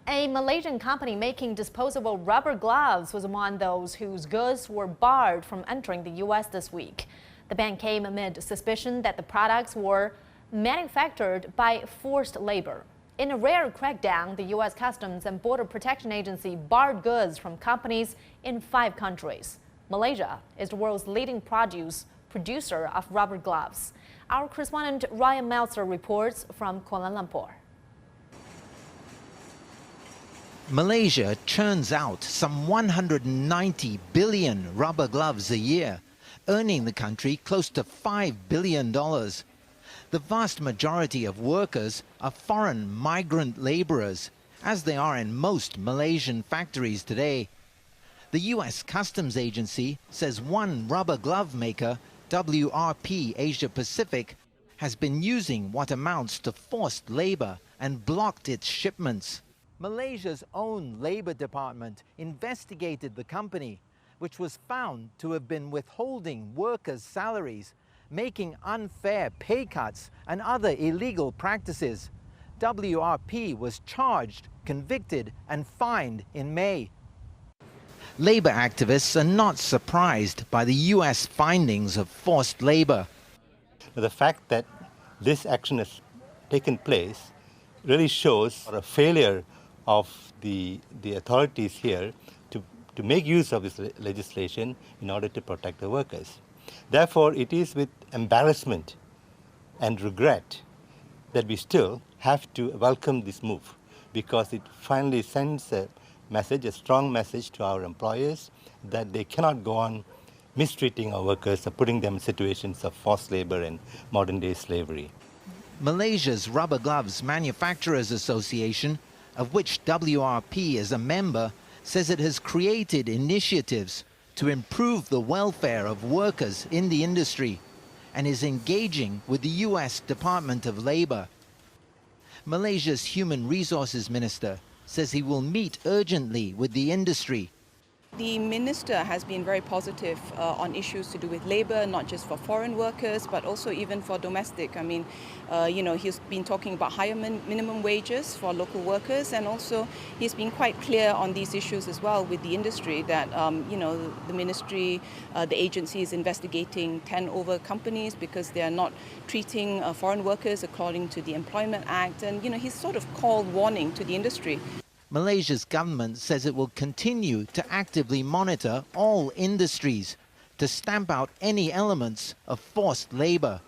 A Malaysian company making disposable rubber gloves was among those whose goods were barred from entering the U.S. this week. The ban came amid suspicion that the products were manufactured by forced labor. In a rare crackdown, the U.S. Customs and Border Protection Agency barred goods from companies in 5 countries. Malaysia is the world's leading producer of rubber gloves. Our correspondent Ryan Meltzer reports from Kuala Lumpur. Malaysia churns out some 190 billion rubber gloves a year, earning the country close to $5 billion. The vast majority of workers are foreign migrant laborers, as they are in most Malaysian factories today. The U.S. Customs Agency says one rubber glove maker, WRP Asia Pacific, has been using what amounts to forced labor and blocked its shipments. Malaysia's own Labour Department investigated the company, which was found to have been withholding workers' salaries, making unfair pay cuts and other illegal practices. WRP was charged, convicted and fined in May. Labour activists are not surprised by the US findings of forced labour. The fact that this action has taken place really shows a failure of the authorities here to make use of this legislation in order to protect the workers. Therefore, it is with embarrassment and regret that we still have to welcome this move, because it finally sends a message, a strong message to our employers that they cannot go on mistreating our workers or putting them in situations of forced labor and modern-day slavery. Malaysia's Rubber Gloves Manufacturers Association, of which WRP is a member, says it has created initiatives to improve the welfare of workers in the industry and is engaging with the US Department of Labor. Malaysia's Human Resources Minister says he will meet urgently with the industry. The minister has been very positive on issues to do with labor, not just for foreign workers, but also even for domestic. I mean, he's been talking about higher minimum wages for local workers, and also he's been quite clear on these issues as well with the industry that, the ministry, the agency is investigating 10 over companies because they are not treating foreign workers according to the Employment Act. And, he's sort of called warning to the industry. Malaysia's government says it will continue to actively monitor all industries to stamp out any elements of forced labor.